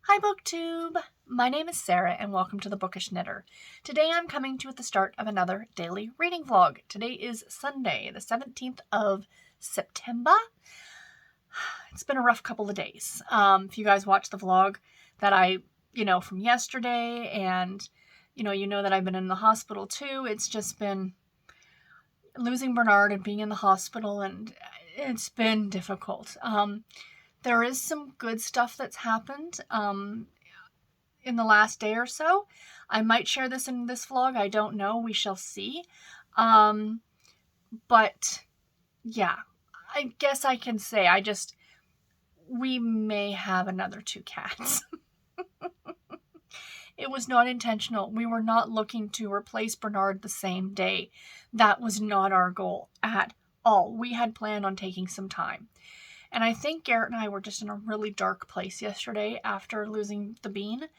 Hi BookTube! My name is Sarah and welcome to the Bookish Knitter. Today I'm coming to you at the start of another daily reading vlog. Today is Sunday, the 17th of September. It's been a rough couple of days. If you guys watched the vlog that I, from yesterday, and you know that I've been in the hospital too. It's just been losing Bernard and being in the hospital, and it's been difficult. There is some good stuff that's happened in the last day or so. I might share this in this vlog. I don't know. We shall see. But yeah, I guess I can say we may have another 2 cats. It was not intentional. We were not looking to replace Bernard the same day. That was not our goal at all. We had planned on taking some time. And I think Garrett and I were just in a really dark place yesterday after losing the bean.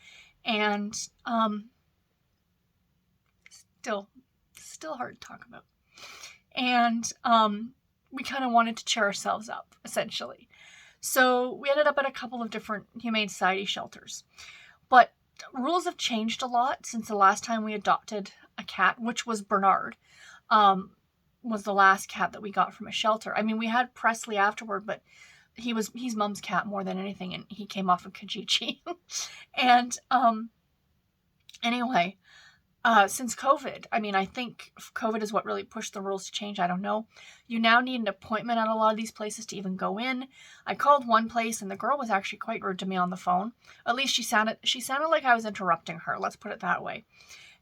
And still hard to talk about. And we kind of wanted to cheer ourselves up, essentially. So we ended up at a couple of different Humane Society shelters. But rules have changed a lot since the last time we adopted a cat, which was Bernard. Was the last cat that we got from a shelter. I mean, we had Presley afterward, but he's Mom's cat more than anything, and he came off of Kijiji. And anyway, since COVID, I think COVID is what really pushed the rules to change. I don't know. You now need an appointment at a lot of these places to even go in. I called one place and the girl was actually quite rude to me on the phone. At least she sounded like I was interrupting her. Let's put it that way.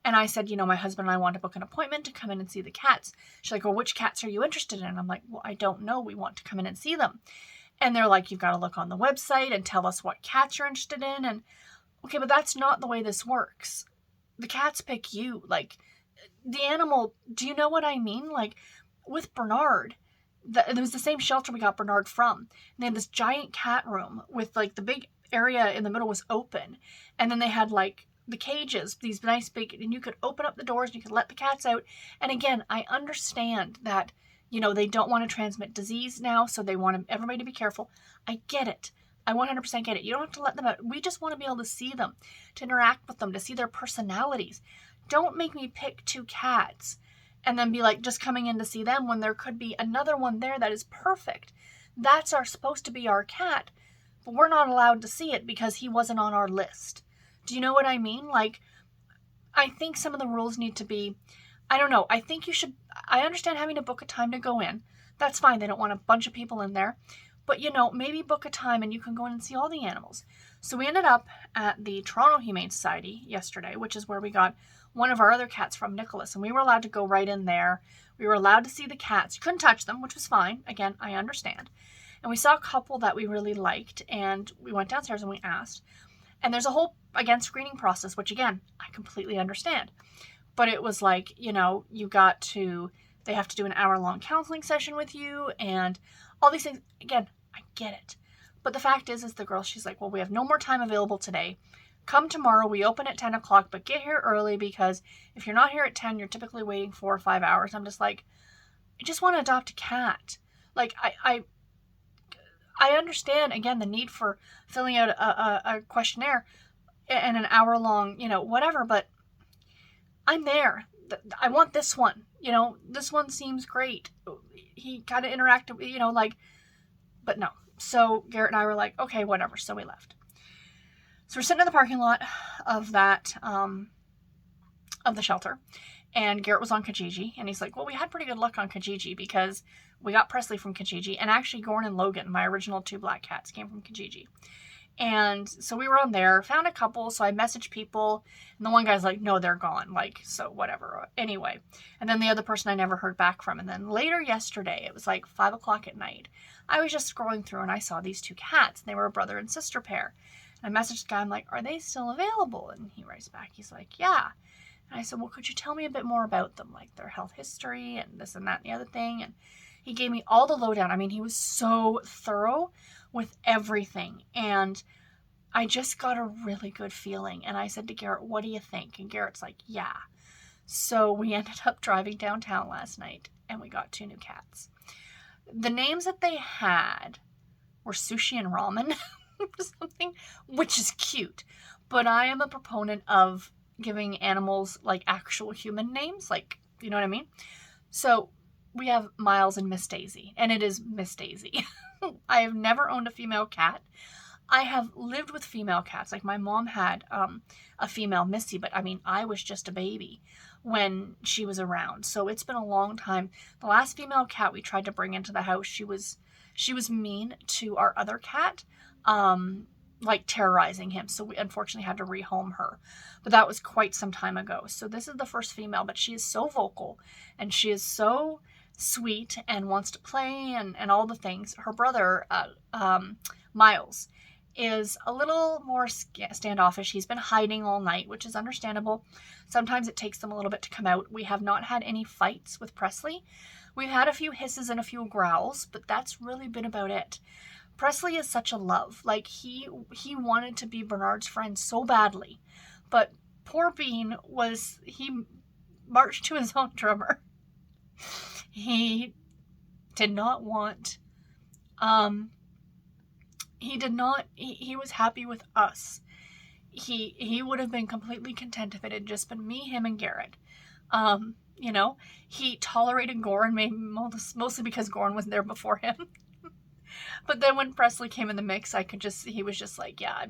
And I said, my husband and I want to book an appointment to come in and see the cats. She's like, well, which cats are you interested in? I'm like, well, I don't know. We want to come in and see them. And they're like, you've got to look on the website and tell us what cats you're interested in. And okay, but that's not the way this works. The cats pick you. Like, the animal, do you know what I mean? Like, with Bernard, it was the same shelter we got Bernard from. And they had this giant cat room with, like, the big area in the middle was open. And then they had, like, the cages, these nice big, and you could open up the doors and you could let the cats out. And again, I understand that, they don't want to transmit disease now, so they want everybody to be careful. I get it. I 100% get it. You don't have to let them out. We just want to be able to see them, to interact with them, to see their personalities. Don't make me pick 2 cats and then be like just coming in to see them when there could be another one there that is perfect. That's supposed to be our cat, but we're not allowed to see it because he wasn't on our list. Do you know what I mean? Like, I think some of the rules need to be, I don't know. I think you should, I understand having to book a time to go in. That's fine. They don't want a bunch of people in there. But, maybe book a time and you can go in and see all the animals. So we ended up at the Toronto Humane Society yesterday, which is where we got one of our other cats from, Nicholas. And we were allowed to go right in there. We were allowed to see the cats. You couldn't touch them, which was fine. Again, I understand. And we saw a couple that we really liked. And we went downstairs and we asked. And there's a whole, again, screening process, which, again, I completely understand. But it was like, they have to do an hour-long counseling session with you and all these things. Again, I get it. But the fact is the girl, she's like, well, we have no more time available today. Come tomorrow. We open at 10 o'clock, but get here early because if you're not here at 10, you're typically waiting 4 or 5 hours. I'm just like, I just want to adopt a cat. Like, I understand, again, the need for filling out a questionnaire and an hour-long, whatever, but I'm there. I want this one. This one seems great. He kind of interacted, but no. So Garrett and I were like, okay, whatever. So we left. So we're sitting in the parking lot of that, of the shelter. And Garrett was on Kijiji. And he's like, well, we had pretty good luck on Kijiji because we got Presley from Kijiji. And actually, Gorn and Logan, my original 2 black cats, came from Kijiji. And so we were on there, found a couple, so I messaged people, and the one guy's like, no, they're gone, like, so whatever, anyway. And then the other person I never heard back from, and then later yesterday, it was like 5 o'clock at night, I was just scrolling through, and I saw these 2 cats, and they were a brother and sister pair. And I messaged the guy, I'm like, are they still available? And he writes back, he's like, yeah. And I said, well, could you tell me a bit more about them, like their health history, and this and that and the other thing, and he gave me all the lowdown. He was so thorough with everything. And I just got a really good feeling. And I said to Garrett, what do you think? And Garrett's like, yeah. So we ended up driving downtown last night and we got 2 new cats. The names that they had were Sushi and Ramen. something, which is cute. But I am a proponent of giving animals like actual human names, like, you know what I mean? So we have Miles and Miss Daisy, and it is Miss Daisy. I have never owned a female cat. I have lived with female cats. Like my mom had a female Missy, but I mean, I was just a baby when she was around. So it's been a long time. The last female cat we tried to bring into the house, she was mean to our other cat, like terrorizing him. So we unfortunately had to rehome her. But that was quite some time ago. So this is the first female, but she is so vocal and she is so sweet and wants to play and all the things. Her brother, Miles, is a little more standoffish. He's been hiding all night, which is understandable. Sometimes it takes them a little bit to come out. We have not had any fights with Presley. We've had a few hisses and a few growls, but that's really been about it. Presley is such a love. Like he wanted to be Bernard's friend so badly, but poor Bean he marched to his own drummer. He did not want, he was happy with us. He would have been completely content if it had just been me, him, and Garrett. You know, he tolerated Goran, maybe mostly because Goran was there before him. But then when Presley came in the mix, he was just like, yeah.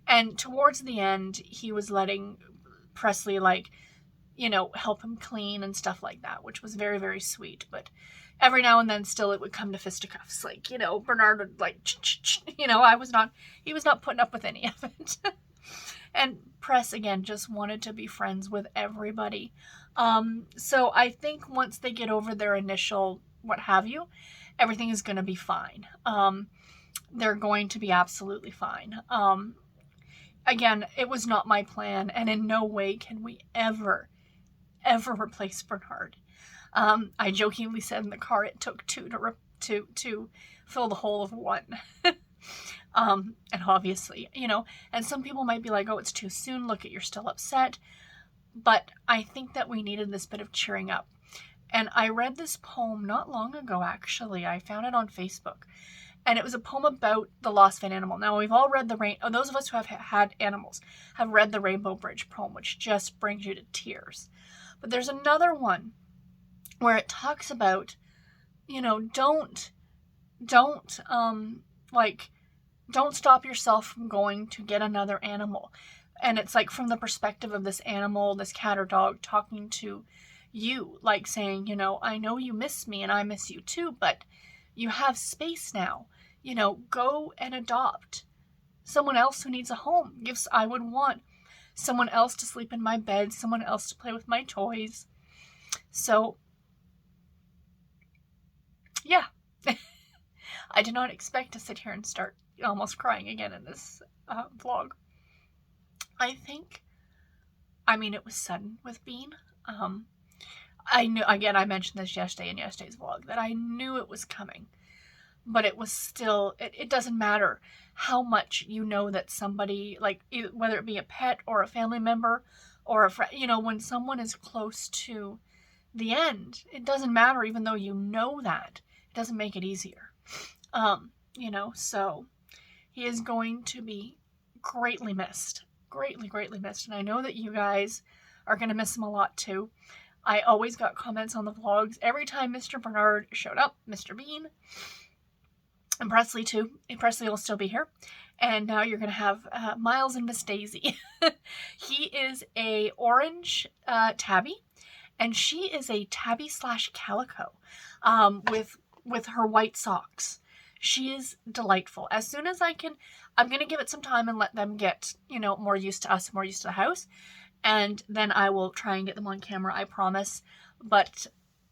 And towards the end, he was letting Presley, like, you know, help him clean and stuff like that, which was very, very sweet. But every now and then still it would come to fisticuffs. Like, you know, Bernard would like, you know, he was not putting up with any of it. And Press, again, just wanted to be friends with everybody. So I think once they get over their initial what have you, everything is going to be fine. They're going to be absolutely fine. Again, it was not my plan, and in no way can we ever replace Bernard. I jokingly said in the car it took two to fill the hole of one. And obviously, you know, and some people might be like, oh, it's too soon. Look, you're still upset. But I think that we needed this bit of cheering up. And I read this poem not long ago, actually. I found it on Facebook. And it was a poem about the loss of an animal. Now, we've all read those of us who have had animals have read the Rainbow Bridge poem, which just brings you to tears. But there's another one where it talks about, you know, don't stop yourself from going to get another animal. And it's like from the perspective of this animal, this cat or dog talking to you, like saying, you know, I know you miss me and I miss you too, but you have space now. You know, go and adopt someone else who needs a home. I would want someone else to sleep in my bed, someone else to play with my toys. So, yeah. I did not expect to sit here and start almost crying again in this vlog. I mean, it was sudden with Bean. I knew, again, I mentioned this yesterday in yesterday's vlog, that I knew it was coming. But it was still, it doesn't matter how much you know that somebody, like, whether it be a pet or a family member or a friend, you know, when someone is close to the end, it doesn't matter, even though you know that. It doesn't make it easier. You know, so he is going to be greatly missed. Greatly missed. And I know that you guys are going to miss him a lot too. I always got comments on the vlogs every time Mr. Bernard showed up, Mr. Bean, and Presley too. Presley will still be here. And now you're going to have Miles and Miss Daisy. He is a orange tabby, and she is a tabby / calico with her white socks. She is delightful. As soon as I can, I'm going to give it some time and let them get, you know, more used to us, more used to the house. And then I will try and get them on camera, I promise. But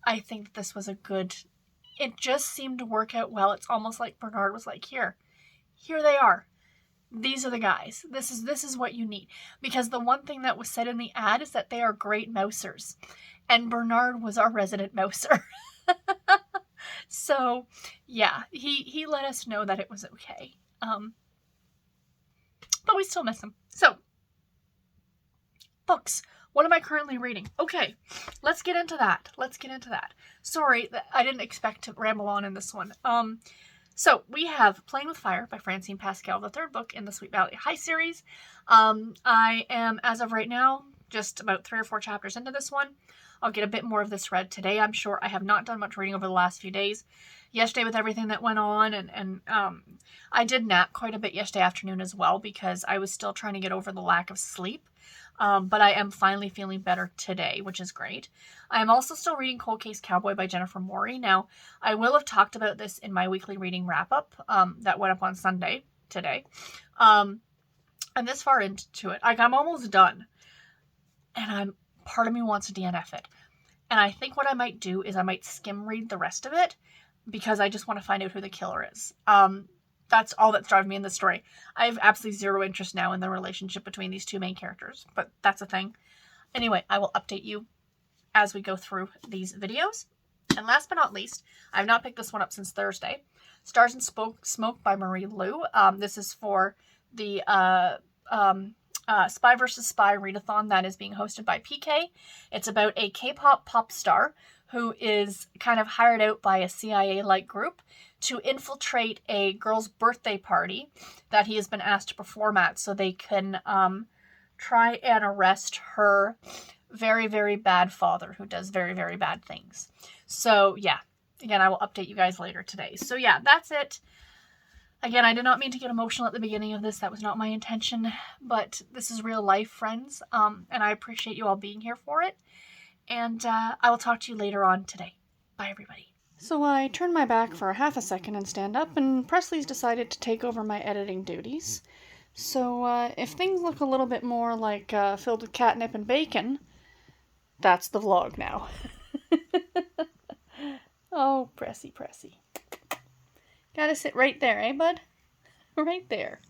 I think this was it just seemed to work out well. It's almost like Bernard was like, here they are. These are the guys. This is what you need. Because the one thing that was said in the ad is that they are great mousers. And Bernard was our resident mouser. So, yeah, he let us know that it was okay. But we still miss him. So, books. What am I currently reading? Okay, let's get into that. Sorry, I didn't expect to ramble on in this one. So we have Playing with Fire by Francine Pascal, the third book in the Sweet Valley High series. I am, as of right now, just about 3 or 4 chapters into this one. I'll get a bit more of this read today, I'm sure. I have not done much reading over the last few days. Yesterday with everything that went on, and I did nap quite a bit yesterday afternoon as well because I was still trying to get over the lack of sleep. But I am finally feeling better today, which is great. I am also still reading Cold Case Cowboy by Jennifer Morey. Now, I will have talked about this in my weekly reading wrap-up that went up on Sunday today. I'm this far into it. Like, I'm almost done. And part of me wants to DNF it. And I think what I might do is I might skim read the rest of it because I just want to find out who the killer is. That's all that's driving me in the story. I have absolutely zero interest now in the relationship between these two main characters, but that's a thing. Anyway, I will update you as we go through these videos. And last but not least, I have not picked this one up since Thursday. Stars and Smoke by Marie Lu. This is for the Spy vs. Spy readathon that is being hosted by PK. It's about a K-pop pop star who is kind of hired out by a CIA-like group to infiltrate a girl's birthday party that he has been asked to perform at so they can try and arrest her very, very bad father who does very, very bad things. So, yeah. Again, I will update you guys later today. So, yeah, that's it. Again, I did not mean to get emotional at the beginning of this. That was not my intention. But this is real life, friends. And I appreciate you all being here for it. And I will talk to you later on today. Bye, everybody. So I turned my back for half a second and stand up, and Presley's decided to take over my editing duties. So if things look a little bit more like filled with catnip and bacon, that's the vlog now. Oh, Pressy. Gotta sit right there, eh, bud? Right there.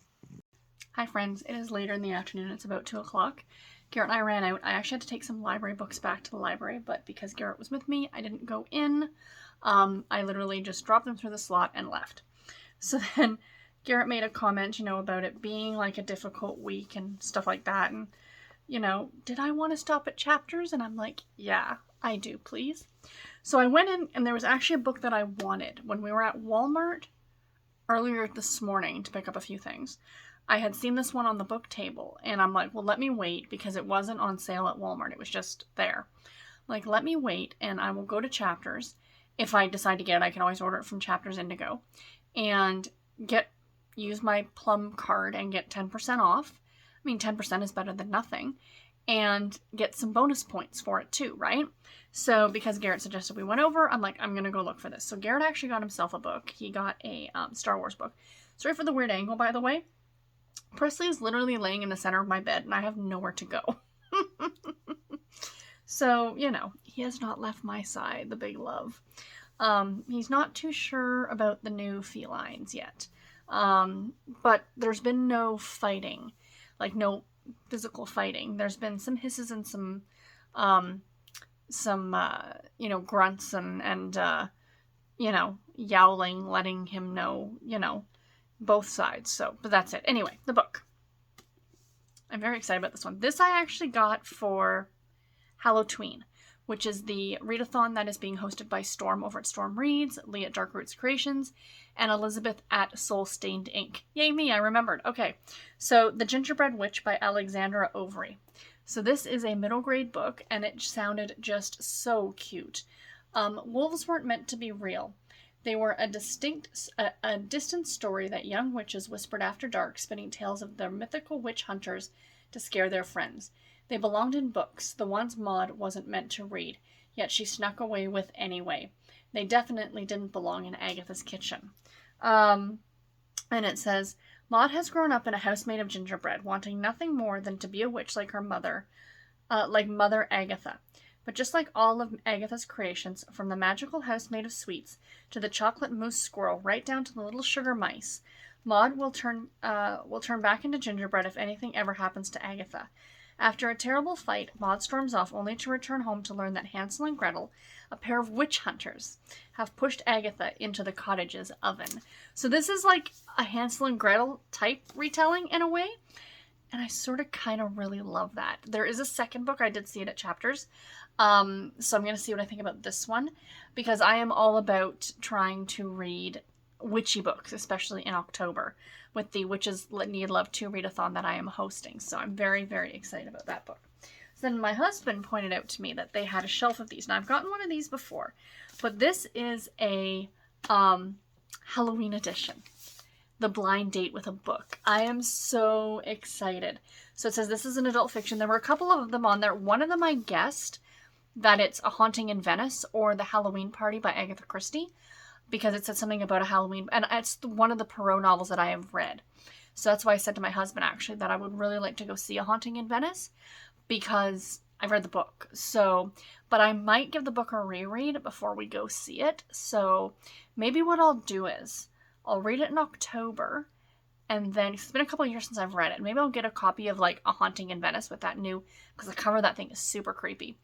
Hi, friends. It is later in the afternoon. It's about 2 o'clock. Garrett and I ran out. I actually had to take some library books back to the library, but because Garrett was with me, I didn't go in. I literally just dropped them through the slot and left. So then Garrett made a comment, about it being like a difficult week and stuff like that. And, did I want to stop at chapters? And I'm like, yeah, I do, please. So I went in, and there was actually a book that I wanted. When we were at Walmart earlier this morning to pick up a few things, I had seen this one on the book table, and I'm like, well, let me wait, because it wasn't on sale at Walmart. It was just there. Like, let me wait, and I will go to Chapters. If I decide to get it, I can always order it from Chapters Indigo, and use my Plum card and get 10% off. I mean, 10% is better than nothing, and get some bonus points for it too, right? So because Garrett suggested we went over, I'm like, I'm going to go look for this. So Garrett actually got himself a book. He got a Star Wars book. Sorry for the weird angle, by the way. Presley is literally laying in the center of my bed, and I have nowhere to go. So, he has not left my side, the big love. He's not too sure about the new felines yet. But there's been no fighting, like no physical fighting. There's been some hisses and some grunts and yowling, letting him know, both sides. So, but that's it. Anyway, the book. I'm very excited about this one. This I actually got for Halloween, which is the readathon that is being hosted by Storm over at Storm Reads, Lee at Dark Roots Creations, and Elizabeth at Soul Stained Ink. Yay me, I remembered. Okay, so The Gingerbread Witch by Alexandra Overy. So this is a middle grade book, and it sounded just so cute. Wolves weren't meant to be real. They were a distant story that young witches whispered after dark, spinning tales of their mythical witch hunters to scare their friends. They belonged in books, the ones Maud wasn't meant to read, yet she snuck away with anyway. They definitely didn't belong in Agatha's kitchen. And it says, Maud has grown up in a house made of gingerbread, wanting nothing more than to be a witch like her mother, like Mother Agatha. But just like all of Agatha's creations, from the magical house made of sweets to the chocolate mousse squirrel, right down to the little sugar mice, Maud will turn back into gingerbread if anything ever happens to Agatha. After a terrible fight, Maud storms off only to return home to learn that Hansel and Gretel, a pair of witch hunters, have pushed Agatha into the cottage's oven. So this is like a Hansel and Gretel type retelling in a way. And I sort of kind of really love that. There is a second book. I did see it at Chapters. So I'm going to see what I think about this one, because I am all about trying to read witchy books, especially in October, with the Witches Need Love 2 readathon that I am hosting. So I'm very, very excited about that book. So then my husband pointed out to me that they had a shelf of these. Now, I've gotten one of these before, but this is a Halloween edition. The Blind Date with a Book. I am so excited. So it says this is an adult fiction. There were a couple of them on there. One of them I guessed that it's A Haunting in Venice or The Halloween Party by Agatha Christie, because it said something about a Halloween, and it's one of the Perrault novels that I have read. So that's why I said to my husband, actually, that I would really like to go see A Haunting in Venice, because I've read the book. So, but I might give the book a reread before we go see it. So maybe what I'll do is I'll read it in October, and then it's been a couple of years since I've read it. Maybe I'll get a copy of like A Haunting in Venice with that new, because the cover of that thing is super creepy,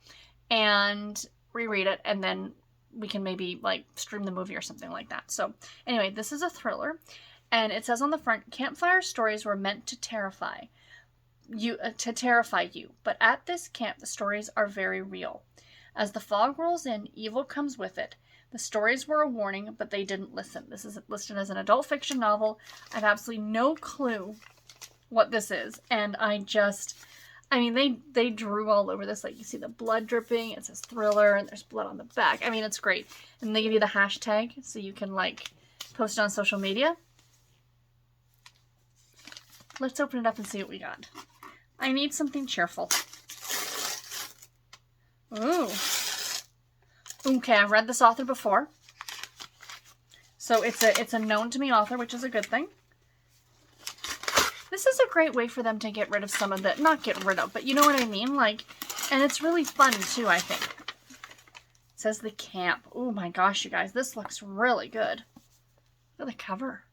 and reread it, and then we can maybe like stream the movie or something like that. So anyway, this is a thriller, and it says on the front, campfire stories were meant to terrify you, but at this camp the stories are very real. As the fog rolls in, evil comes with it. The stories were a warning, but they didn't listen. This is listed as an adult fiction novel. I have absolutely no clue what this is, and they drew all over this. Like, you see the blood dripping, it says thriller, and there's blood on the back. I mean, it's great. And they give you the hashtag, so you can, like, post it on social media. Let's open it up and see what we got. I need something cheerful. Ooh. Okay, I've read this author before. So it's a known to me author, which is a good thing. This is a great way for them to get rid of some of the, not get rid of, but you know what I mean? Like, and it's really fun too, I think. It says The Camp. Oh my gosh, you guys, this looks really good. Look at the cover.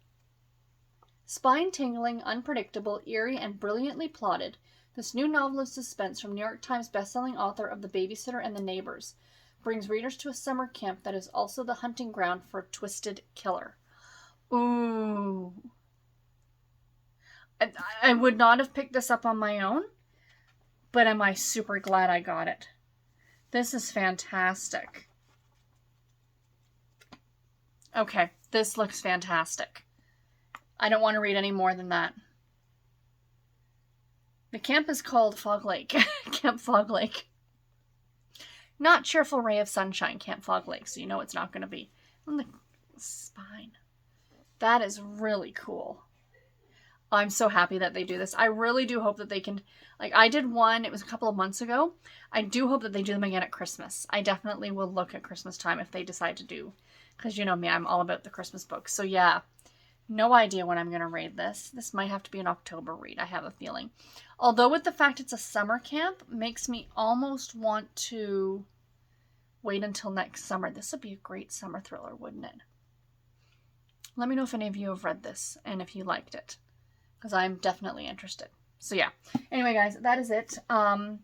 Spine-tingling, unpredictable, eerie, and brilliantly plotted, this new novel of suspense from New York Times bestselling author of The Babysitter and the Neighbors brings readers to a summer camp that is also the hunting ground for a twisted killer. Ooh. I would not have picked this up on my own, but am I super glad I got it. This is fantastic. Okay, this looks fantastic. I don't want to read any more than that. The camp is called Fog Lake. Camp Fog Lake. Not Cheerful Ray of Sunshine, Camp Fog Lake, so you know it's not going to be. On the spine. That is really cool. I'm so happy that they do this. I really do hope that they can, like, I did one, it was a couple of months ago. I do hope that they do them again at Christmas. I definitely will look at Christmas time if they decide to do, because you know me, I'm all about the Christmas books. So yeah, no idea when I'm going to read this. This might have to be an October read, I have a feeling. Although with the fact it's a summer camp, makes me almost want to wait until next summer. This would be a great summer thriller, wouldn't it? Let me know if any of you have read this and if you liked it, because I'm definitely interested. So yeah. Anyway, guys, that is it. I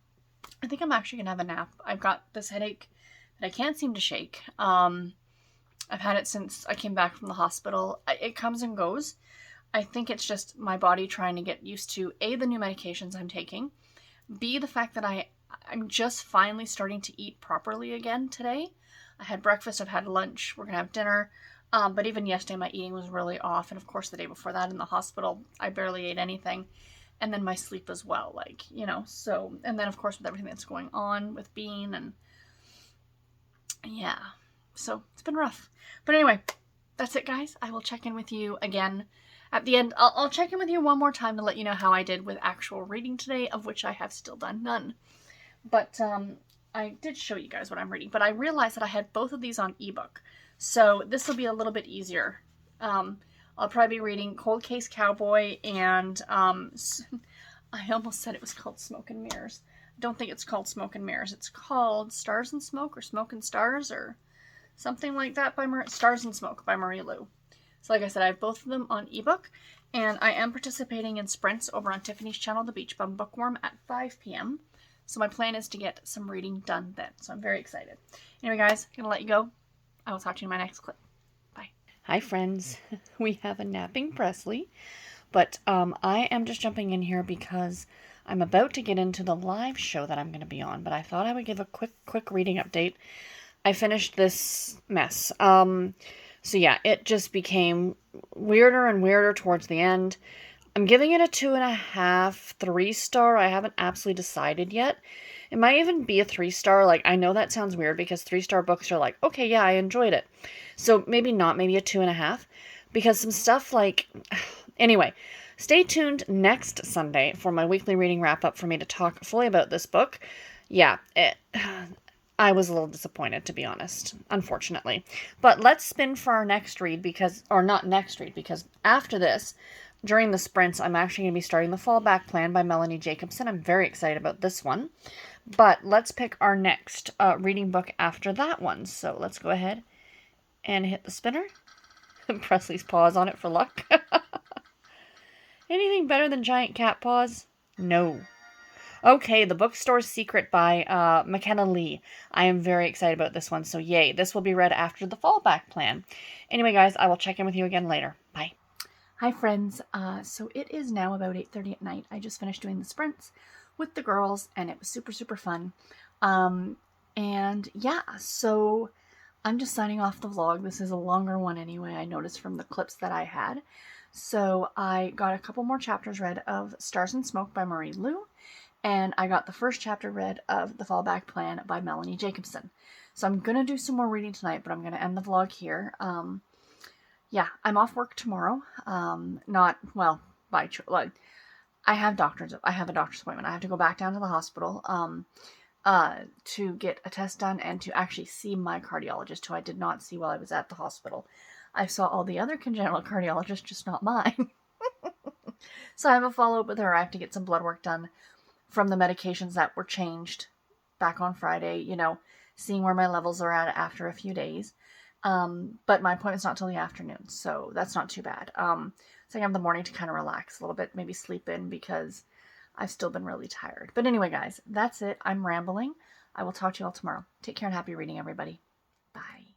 think I'm actually going to have a nap. I've got this headache that I can't seem to shake. I've had it since I came back from the hospital. It comes and goes. I think it's just my body trying to get used to, A, the new medications I'm taking, B, the fact that I'm just finally starting to eat properly again today. I had breakfast, I've had lunch, we're going to have dinner. But even yesterday, my eating was really off. And of course, the day before that in the hospital, I barely ate anything. And then my sleep as well, like, you know, so, and then of course with everything that's going on with Bean, and yeah, so it's been rough. But anyway, that's it, guys. I will check in with you again at the end. I'll check in with you one more time to let you know how I did with actual reading today, of which I have still done none. But I did show you guys what I'm reading, but I realized that I had both of these on ebook. So this will be a little bit easier. I'll probably be reading Cold Case Cowboy and I almost said it was called Smoke and Mirrors. I don't think it's called Smoke and Mirrors. It's called Stars and Smoke or Smoke and Stars or something like that by Stars and Smoke by Marie Lu. So like I said, I have both of them on ebook, and I am participating in sprints over on Tiffany's channel, The Beach Bum Bookworm, at 5 p.m. So my plan is to get some reading done then. So I'm very excited. Anyway, guys, I'm going to let you go. I will talk to you in my next clip. Bye. Hi, friends. We have a napping Presley, but I am just jumping in here because I'm about to get into the live show that I'm going to be on, but I thought I would give a quick reading update. I finished this mess. So yeah, it just became weirder and weirder towards the end. I'm giving it a 2.5, 3-star. I haven't absolutely decided yet. It might even be a 3-star. Like, I know that sounds weird because 3-star books are like, okay, yeah, I enjoyed it. So maybe not, maybe a 2.5. Because some stuff like, anyway, stay tuned next Sunday for my weekly reading wrap up for me to talk fully about this book. Yeah, I was a little disappointed, to be honest, unfortunately. But let's spin for our next read or not next read, because after this, during the sprints, I'm actually going to be starting The Fallback Plan by Melanie Jacobson. I'm very excited about this one. But let's pick our next reading book after that one. So let's go ahead and hit the spinner. Presley's paws on it for luck. Anything better than giant cat paws? No. Okay, The Bookstore's Secret by McKenna Lee. I am very excited about this one, so yay. This will be read after The Fallback Plan. Anyway, guys, I will check in with you again later. Bye. Hi friends, so it is now about 8:30 at night. I just finished doing the sprints with the girls and it was super fun. And yeah, so I'm just signing off the vlog. This is a longer one anyway, I noticed from the clips that I had. So I got a couple more chapters read of Stars and Smoke by Marie Lu, and I got the first chapter read of The Fallback Plan by Melanie Jacobson. So I'm going to do some more reading tonight, but I'm going to end the vlog here. Yeah, I'm off work tomorrow. Not, well, I have a doctor's appointment. I have to go back down to the hospital to get a test done and to actually see my cardiologist, who I did not see while I was at the hospital. I saw all the other congenital cardiologists, just not mine. So I have a follow-up with her. I have to get some blood work done from the medications that were changed back on Friday, you know, seeing where my levels are at after a few days. But my appointment's not till the afternoon, so that's not too bad. So I have the morning to kind of relax a little bit, maybe sleep in, because I've still been really tired. But anyway, guys, that's it. I'm rambling. I will talk to you all tomorrow. Take care and happy reading, everybody. Bye.